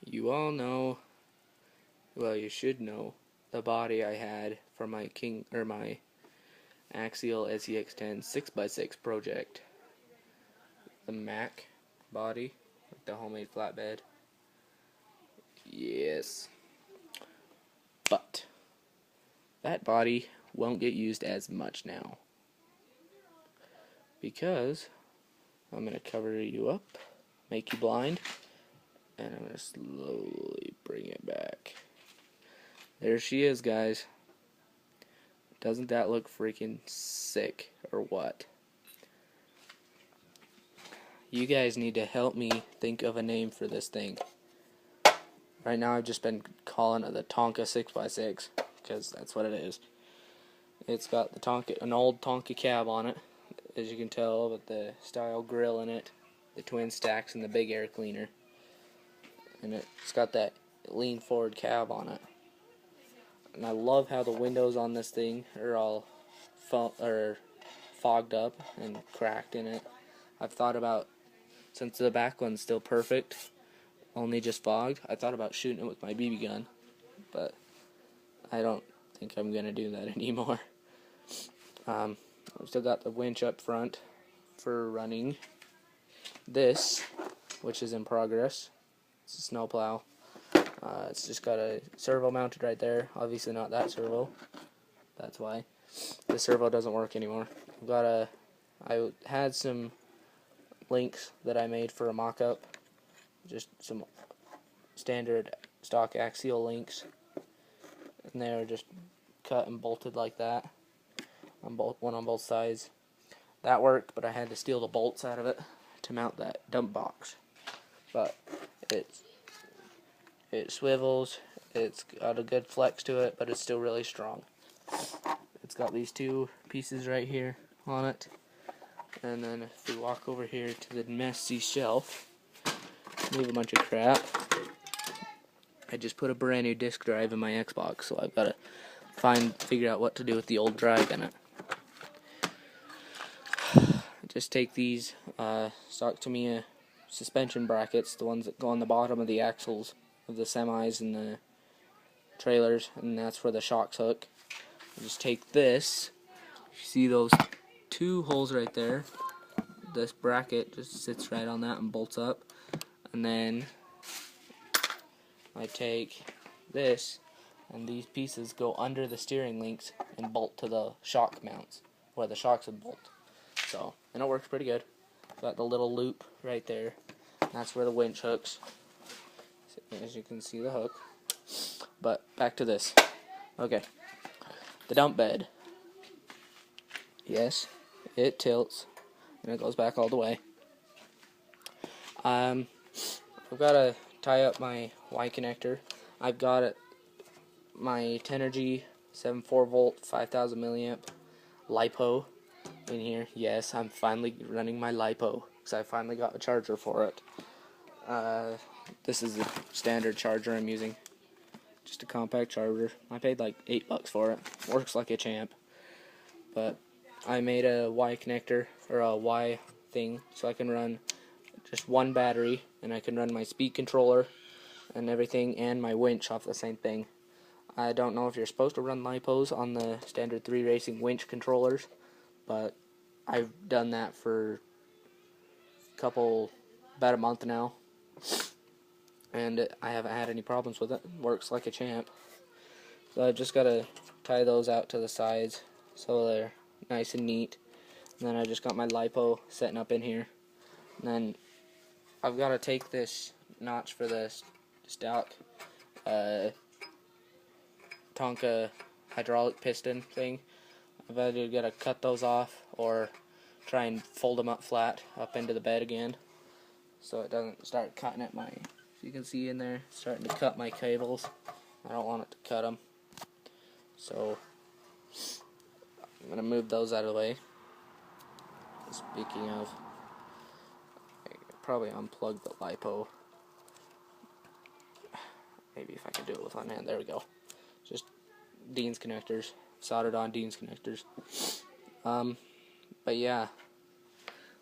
You all know, well, you should know, the body I had for my my Axial Scx10 6x6 project. The Mac body, with the homemade flatbed. Yes. But that body won't get used as much now, because I'm going to cover you up, make you blind, and I'm going to slowly bring it back. There she is, guys. Doesn't that look freaking sick, or what? You guys need to help me think of a name for this thing. Right now I've just been calling it the Tonka 6x6, because that's what it is. It's got the Tonka, an old Tonka cab on it, as you can tell, with the style grill in it, the twin stacks, and the big air cleaner. And it's got that lean forward cab on it. And I love how the windows on this thing are all fogged up and cracked in it. I've thought about, since the back one's still perfect, only just fogged, I thought about shooting it with my BB gun, but I don't think I'm going to do that anymore. I've still got the winch up front for running this, which is in progress. It's a snowplow. It's just got a servo mounted right there. Obviously not that servo. That's why. The servo doesn't work anymore. I had some links that I made for a mock-up. Just some standard stock axial links. And they were just cut and bolted like that. One on both sides. That worked, but I had to steal the bolts out of it to mount that dump box. But it swivels, it's got a good flex to it, but it's still really strong. It's got these two pieces right here on it. And then if we walk over here to the messy shelf, move a bunch of crap. I just put a brand new disk drive in my Xbox, so I've got to figure out what to do with the old drive in it. Just take these stock Tamiya suspension brackets, the ones that go on the bottom of the axles of the semis and the trailers, and that's where the shocks hook. Just take this, you see those two holes right there, this bracket just sits right on that and bolts up, and then I take this, and these pieces go under the steering links and bolt to the shock mounts, where the shocks would bolt. So, and it works pretty good. Got the little loop right there. That's where the winch hooks. As you can see, the hook. But back to this. Okay. The dump bed. Yes, it tilts and it goes back all the way. I've got to tie up my Y connector. I've got my Tenergy 7.4 volt 5000 milliamp LiPo in here. Yes, I'm finally running my LiPo because I finally got a charger for it. This is the standard charger I'm using. Just a compact charger. I paid like $8 for it. Works like a champ. But I made a Y connector, or a Y thing, so I can run just one battery, and I can run my speed controller and everything, and my winch off the same thing. I don't know if you're supposed to run LiPos on the standard 3 Racing winch controllers, but I've done that for about a month now, and I haven't had any problems with it. Works like a champ. So I've just got to tie those out to the sides so they're nice and neat. And then I just got my LiPo setting up in here. And then I've got to take this notch for the stock Tonka hydraulic piston thing. I've either got to cut those off or try and fold them up flat up into the bed again, so it doesn't start cutting at my, you can see in there, starting to cut my cables. I don't want it to cut them. So I'm going to move those out of the way. Speaking of, I could probably unplug the LiPo. Maybe if I can do it with one hand. There we go. Just Dean's connectors. Soldered on Dean's connectors. But yeah,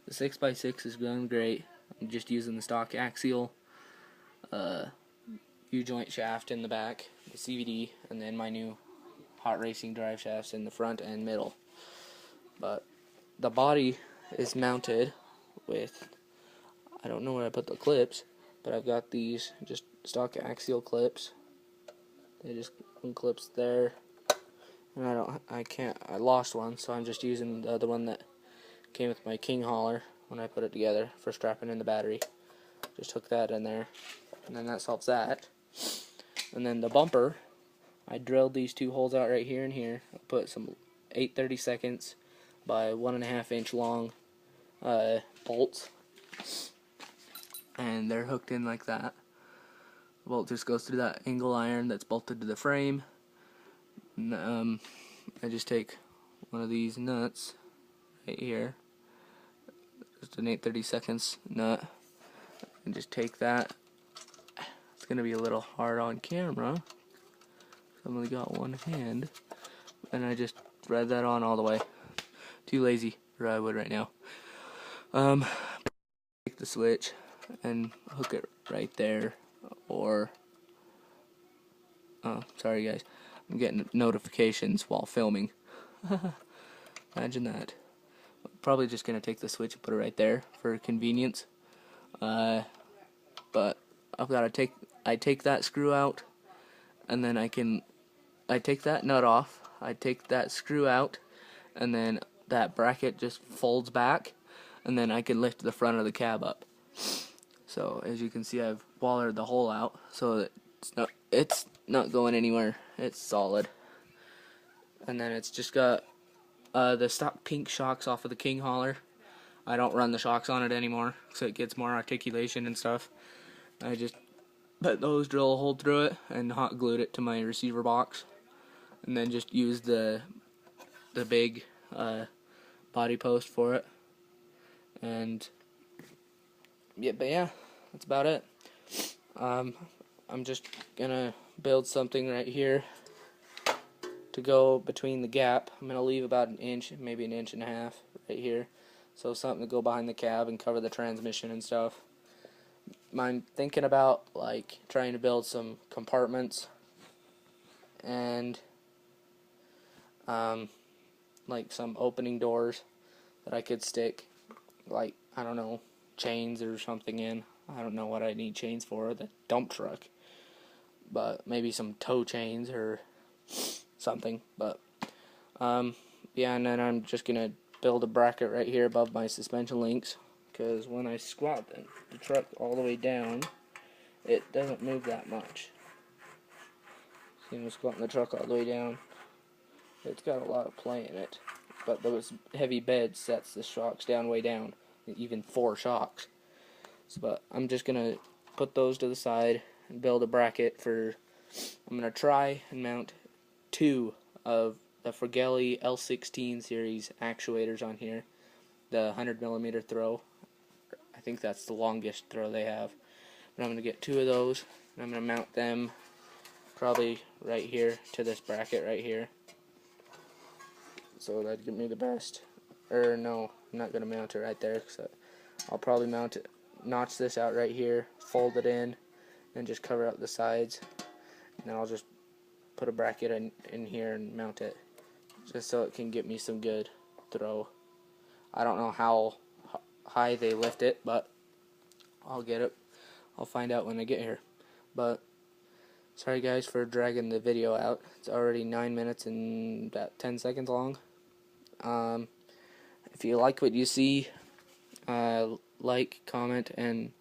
the 6x6 is going great. I'm just using the stock axial U-joint shaft in the back, the CVD, and then my new hot racing drive shafts in the front and middle. But the body is mounted with, I don't know where I put the clips, but I've got these just stock axial clips. They just clips there, and I lost one, so I'm just using the other one that came with my King hauler when I put it together for strapping in the battery. Just hook that in there, and then that solves that. And then the bumper, I drilled these two holes out right here and here. I put some 8/32 by 1.5 inch long bolts, and they're hooked in like that. The bolt just goes through that angle iron that's bolted to the frame. And, I just take one of these nuts right here, just an 8/32 nut, and just take that. It's gonna be a little hard on camera. I've only got one hand, and I just thread that on all the way. Too lazy for I would right now. Take the switch and hook it right there, or sorry guys, I'm getting notifications while filming. Imagine that. I'm probably just gonna take the switch and put it right there for convenience. But I take that screw out, and then I take that nut off, I take that screw out, and then that bracket just folds back, and then I can lift the front of the cab up. So as you can see, I've wallered the hole out so that it's not going anywhere. It's solid. And then it's just got the stock pink shocks off of the King hauler. I don't run the shocks on it anymore, so it gets more articulation and stuff. I just put those, drill a hole through it, and hot glued it to my receiver box, and then just use the big body post for it. And yeah, that's about it. I'm just gonna build something right here to go between the gap. I'm gonna leave about an inch, maybe an inch and a half right here, so something to go behind the cab and cover the transmission and stuff. I'm thinking about like trying to build some compartments and like some opening doors that I could stick, like, I don't know, chains or something in. I don't know what I need chains for, the dump truck, but maybe some tow chains or something. But yeah, and then I'm just gonna build a bracket right here above my suspension links, because when I squat the truck all the way down, it doesn't move that much. See, I'm squatting the truck all the way down, it's got a lot of play in it, but those heavy bed sets the shocks down way down, even 4 shocks. So, but I'm just gonna put those to the side and build a bracket for. I'm gonna try and mount 2 of the Firgelli L16 series actuators on here, the 100mm throw. I think that's the longest throw they have. But I'm going to get 2 of those, and I'm going to mount them probably right here to this bracket right here. So that'd give me the best. Or no, I'm not going to mount it right there, because I'll probably mount it, notch this out right here, fold it in, and just cover up the sides. And then I'll just put a bracket in here and mount it, just so it can get me some good throw. I don't know how high they lift it, but I'll get it. I'll find out when I get here. But sorry guys for dragging the video out. It's already 9 minutes and about 10 seconds long. If you like what you see, like, comment, and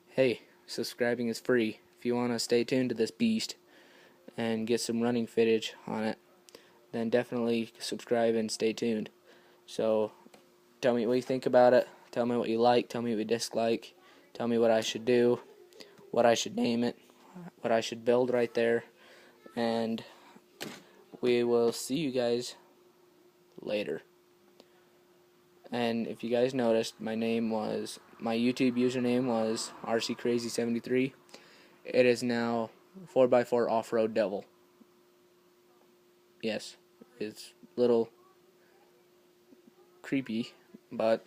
hey, subscribing is free. If you want to stay tuned to this beast and get some running footage on it, then definitely subscribe and stay tuned. So tell me what you think about it. Tell me what you like. Tell me what you dislike. Tell me what I should do, what I should name it, what I should build right there. And we will see you guys later. And if you guys noticed, my YouTube username was RCCrazy73. It is now 4x4 Off-Road Devil. Yes, it's a little creepy, but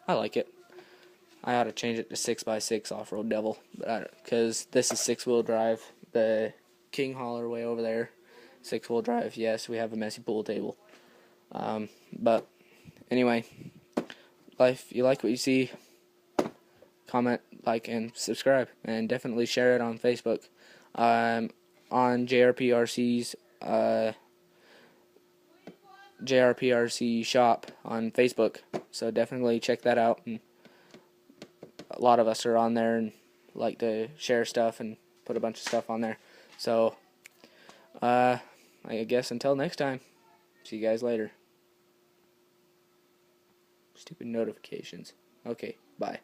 I like it. I ought to change it to 6x6 Off-Road Devil, but because this is 6-wheel drive, the king hauler way over there. 6-wheel drive. Yes, we have a messy pool table. But anyway, if you like what you see, comment, like, and subscribe, and definitely share it on Facebook. On JRPRC shop on Facebook, so definitely check that out. And a lot of us are on there and like to share stuff and put a bunch of stuff on there. So I guess until next time, see you guys later. Stupid notifications. Okay, bye.